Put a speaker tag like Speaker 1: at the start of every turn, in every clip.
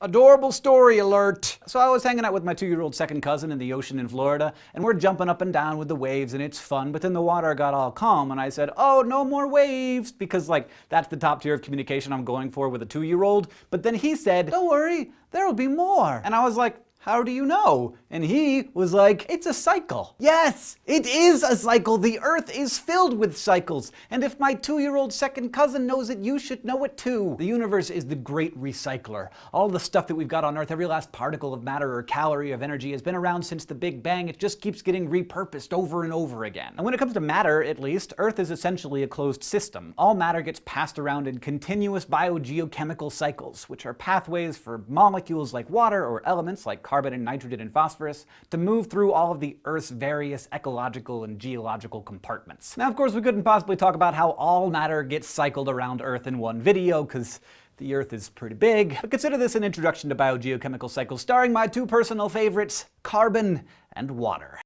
Speaker 1: Adorable story alert! So I was hanging out with my 2-year-old second cousin in the ocean in Florida, and we're jumping up and down with the waves, and it's fun, but then the water got all calm, and I said, oh, no more waves, because, that's the top tier of communication I'm going for with a 2-year-old, but then he said, don't worry, there'll be more. And I was like, how do you know? And he was like, it's a cycle. Yes, it is a cycle. The Earth is filled with cycles. And if my 2-year-old second cousin knows it, you should know it too. The universe is the great recycler. All the stuff that we've got on Earth, every last particle of matter or calorie of energy has been around since the Big Bang. It just keeps getting repurposed over and over again. And when it comes to matter, at least, Earth is essentially a closed system. All matter gets passed around in continuous biogeochemical cycles, which are pathways for molecules like water or elements like carbon and nitrogen and phosphorus to move through all of the Earth's various ecological and geological compartments. Now, of course, we couldn't possibly talk about how all matter gets cycled around Earth in one video, because the Earth is pretty big. But consider this an introduction to biogeochemical cycles starring my 2 personal favorites, carbon and water.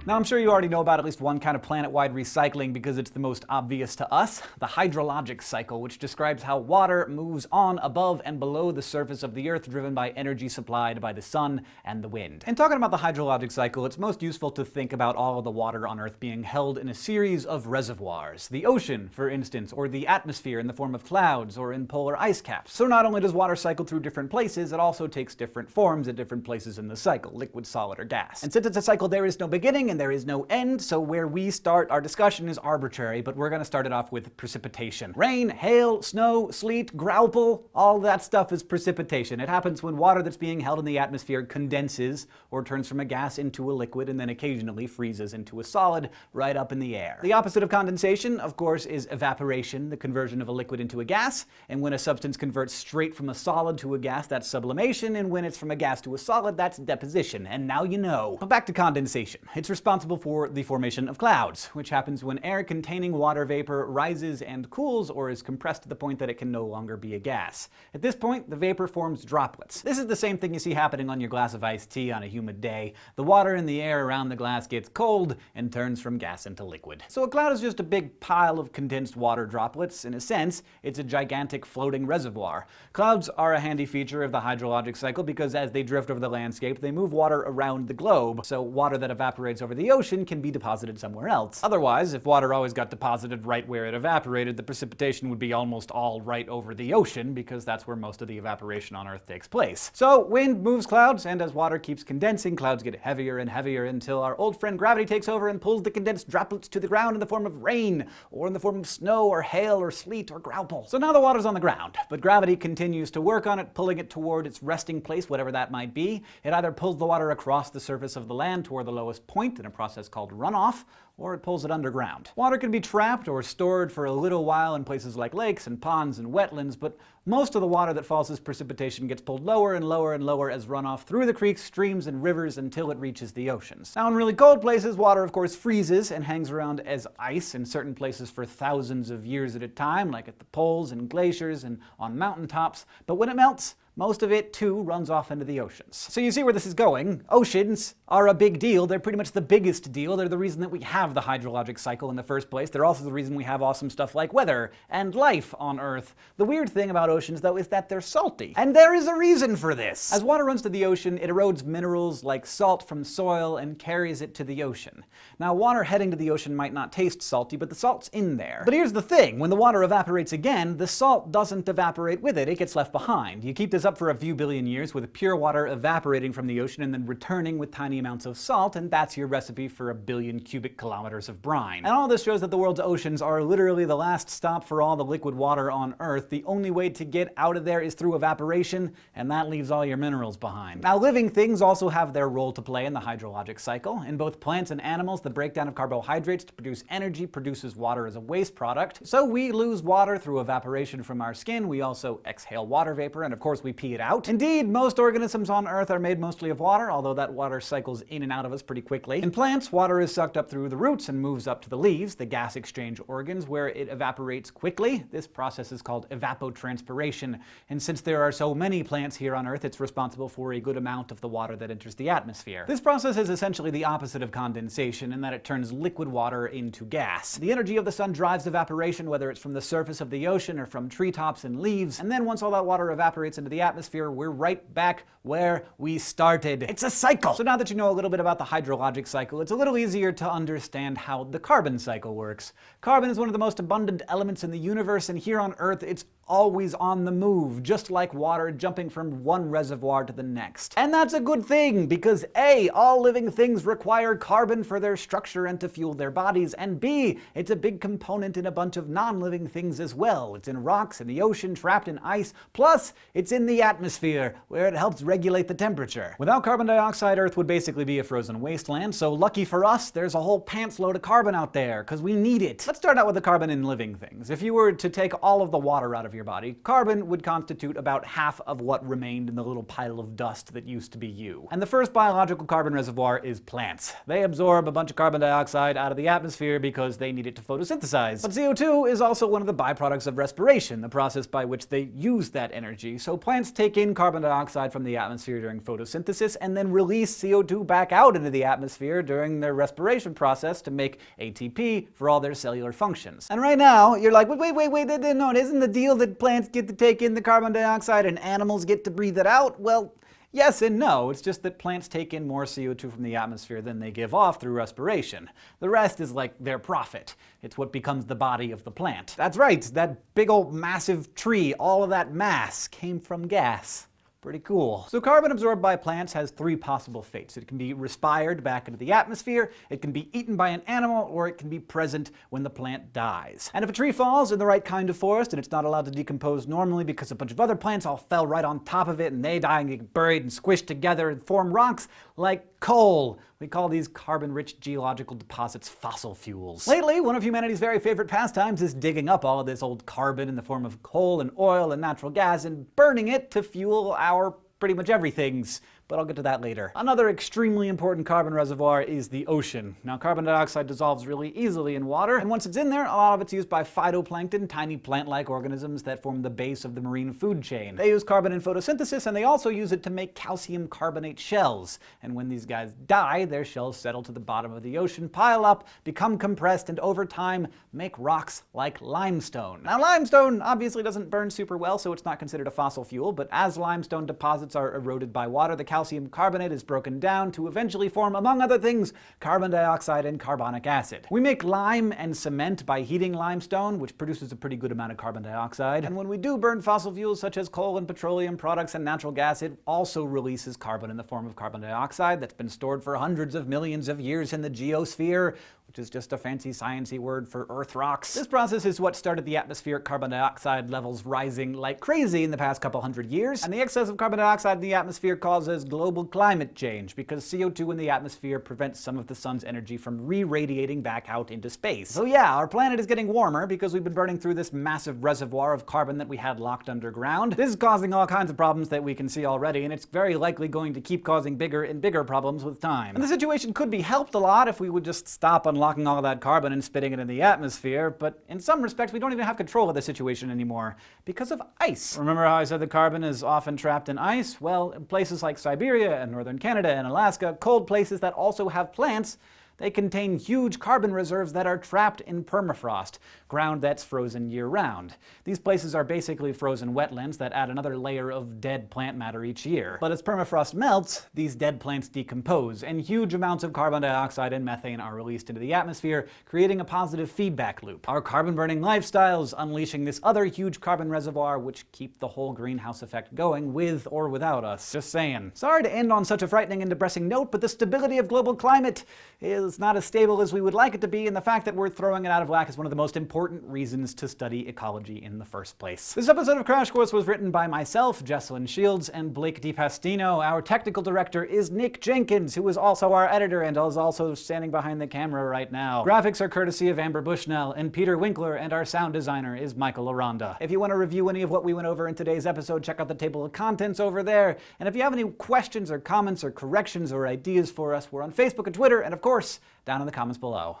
Speaker 1: Now, I'm sure you already know about at least one kind of planet-wide recycling because it's the most obvious to us, the hydrologic cycle, which describes how water moves on above and below the surface of the Earth, driven by energy supplied by the sun and the wind. And talking about the hydrologic cycle, it's most useful to think about all of the water on Earth being held in a series of reservoirs. The ocean, for instance, or the atmosphere in the form of clouds or in polar ice caps. So not only does water cycle through different places, it also takes different forms at different places in the cycle, liquid, solid, or gas. And since it's a cycle, there is no beginning and there is no end, so where we start our discussion is arbitrary, but we're going to start it off with precipitation. Rain, hail, snow, sleet, grauple, all that stuff is precipitation. It happens when water that's being held in the atmosphere condenses or turns from a gas into a liquid and then occasionally freezes into a solid right up in the air. The opposite of condensation, of course, is evaporation, the conversion of a liquid into a gas, and when a substance converts straight from a solid to a gas, that's sublimation, and when it's from a gas to a solid, that's deposition. And now you know. But back to condensation. It's responsible for the formation of clouds, which happens when air containing water vapor rises and cools or is compressed to the point that it can no longer be a gas. At this point, the vapor forms droplets. This is the same thing you see happening on your glass of iced tea on a humid day. The water in the air around the glass gets cold and turns from gas into liquid. So a cloud is just a big pile of condensed water droplets. In a sense, it's a gigantic floating reservoir. Clouds are a handy feature of the hydrologic cycle because as they drift over the landscape, they move water around the globe, so water that evaporates over the ocean can be deposited somewhere else. Otherwise, if water always got deposited right where it evaporated, the precipitation would be almost all right over the ocean because that's where most of the evaporation on Earth takes place. So wind moves clouds, and as water keeps condensing, clouds get heavier and heavier until our old friend gravity takes over and pulls the condensed droplets to the ground in the form of rain, or in the form of snow or hail or sleet or grauple. So now the water's on the ground, but gravity continues to work on it, pulling it toward its resting place, whatever that might be. It either pulls the water across the surface of the land toward the lowest point in a process called runoff, or it pulls it underground. Water can be trapped or stored for a little while in places like lakes and ponds and wetlands, but most of the water that falls as precipitation gets pulled lower and lower and lower as runoff through the creeks, streams, and rivers until it reaches the oceans. Now, in really cold places, water of course freezes and hangs around as ice in certain places for thousands of years at a time, like at the poles and glaciers and on mountaintops, but when it melts, most of it, too, runs off into the oceans. So you see where this is going. Oceans are a big deal. They're pretty much the biggest deal. They're the reason that we have the hydrologic cycle in the first place. They're also the reason we have awesome stuff like weather and life on Earth. The weird thing about oceans, though, is that they're salty. And there is a reason for this. As water runs to the ocean, it erodes minerals like salt from soil and carries it to the ocean. Now, water heading to the ocean might not taste salty, but the salt's in there. But here's the thing. When the water evaporates again, the salt doesn't evaporate with it. It gets left behind. You keep this up for a few billion years with pure water evaporating from the ocean and then returning with tiny amounts of salt, and that's your recipe for 1 billion cubic kilometers of brine. And all this shows that the world's oceans are literally the last stop for all the liquid water on Earth. The only way to get out of there is through evaporation, and that leaves all your minerals behind. Now, living things also have their role to play in the hydrologic cycle. In both plants and animals, the breakdown of carbohydrates to produce energy produces water as a waste product. So we lose water through evaporation from our skin. We also exhale water vapor, and of course we pee it out. Indeed, most organisms on Earth are made mostly of water, although that water cycles in and out of us pretty quickly. In plants, water is sucked up through the roots and moves up to the leaves, the gas exchange organs, where it evaporates quickly. This process is called evapotranspiration, and since there are so many plants here on Earth, it's responsible for a good amount of the water that enters the atmosphere. This process is essentially the opposite of condensation in that it turns liquid water into gas. The energy of the sun drives evaporation, whether it's from the surface of the ocean or from treetops and leaves, and then once all that water evaporates into the atmosphere, we're right back where we started. It's a cycle! So now that you know a little bit about the hydrologic cycle, it's a little easier to understand how the carbon cycle works. Carbon is one of the most abundant elements in the universe, and here on Earth it's always on the move, just like water jumping from one reservoir to the next. And that's a good thing, because A, all living things require carbon for their structure and to fuel their bodies, and B, it's a big component in a bunch of non-living things as well. It's in rocks, in the ocean, trapped in ice, plus it's in the atmosphere, where it helps regulate the temperature. Without carbon dioxide, Earth would basically be a frozen wasteland, so lucky for us, there's a whole pants load of carbon out there, because we need it. Let's start out with the carbon in living things. If you were to take all of the water out of your body, carbon would constitute about half of what remained in the little pile of dust that used to be you. And the first biological carbon reservoir is plants. They absorb a bunch of carbon dioxide out of the atmosphere because they need it to photosynthesize. But CO2 is also one of the byproducts of respiration, the process by which they use that energy. So plants take in carbon dioxide from the atmosphere during photosynthesis and then release CO2 back out into the atmosphere during their respiration process to make ATP for all their cellular functions. And right now, you're like, wait, no, it isn't the deal that plants get to take in the carbon dioxide and animals get to breathe it out? Well, yes and no. It's just that plants take in more CO2 from the atmosphere than they give off through respiration. The rest is like their profit. It's what becomes the body of the plant. That's right, that big old massive tree, all of that mass came from gas. Pretty cool. So carbon absorbed by plants has three possible fates. It can be respired back into the atmosphere, it can be eaten by an animal, or it can be present when the plant dies. And if a tree falls in the right kind of forest and it's not allowed to decompose normally because a bunch of other plants all fell right on top of it and they die and get buried and squished together and form rocks like coal. We call these carbon-rich geological deposits fossil fuels. Lately, one of humanity's very favorite pastimes is digging up all of this old carbon in the form of coal and oil and natural gas and burning it to fuel our pretty much everything's. But I'll get to that later. Another extremely important carbon reservoir is the ocean. Now, carbon dioxide dissolves really easily in water, and once it's in there, a lot of it's used by phytoplankton, tiny plant-like organisms that form the base of the marine food chain. They use carbon in photosynthesis, and they also use it to make calcium carbonate shells. And when these guys die, their shells settle to the bottom of the ocean, pile up, become compressed, and over time, make rocks like limestone. Now, limestone obviously doesn't burn super well, so it's not considered a fossil fuel, but as limestone deposits are eroded by water, the calcium carbonate is broken down to eventually form, among other things, carbon dioxide and carbonic acid. We make lime and cement by heating limestone, which produces a pretty good amount of carbon dioxide. And when we do burn fossil fuels such as coal and petroleum products and natural gas, it also releases carbon in the form of carbon dioxide that's been stored for hundreds of millions of years in the geosphere, which is just a fancy sciencey word for Earth rocks. This process is what started the atmospheric carbon dioxide levels rising like crazy in the past couple hundred years. And the excess of carbon dioxide in the atmosphere causes global climate change because CO2 in the atmosphere prevents some of the sun's energy from re-radiating back out into space. So yeah, our planet is getting warmer because we've been burning through this massive reservoir of carbon that we had locked underground. This is causing all kinds of problems that we can see already, and it's very likely going to keep causing bigger and bigger problems with time. And the situation could be helped a lot if we would just stop unlocking all of that carbon and spitting it in the atmosphere, but in some respects we don't even have control of the situation anymore because of ice. Remember how I said the carbon is often trapped in ice? Well, in places like Siberia and northern Canada and Alaska, cold places that also have plants, they contain huge carbon reserves that are trapped in permafrost, ground that's frozen year-round. These places are basically frozen wetlands that add another layer of dead plant matter each year. But as permafrost melts, these dead plants decompose, and huge amounts of carbon dioxide and methane are released into the atmosphere, creating a positive feedback loop. Our carbon-burning lifestyles unleashing this other huge carbon reservoir which keep the whole greenhouse effect going with or without us. Just saying. Sorry to end on such a frightening and depressing note, but the stability of global climate is is not as stable as we would like it to be, and the fact that we're throwing it out of whack is one of the most important reasons to study ecology in the first place. This episode of Crash Course was written by myself, Jesselyn Shields, and Blake DiPastino. Our technical director is Nick Jenkins, who is also our editor and is also standing behind the camera right now. Graphics are courtesy of Amber Bushnell and Peter Winkler, and our sound designer is Michael Aranda. If you want to review any of what we went over in today's episode, check out the table of contents over there. And if you have any questions or comments or corrections or ideas for us, we're on Facebook and Twitter, and of course, down in the comments below.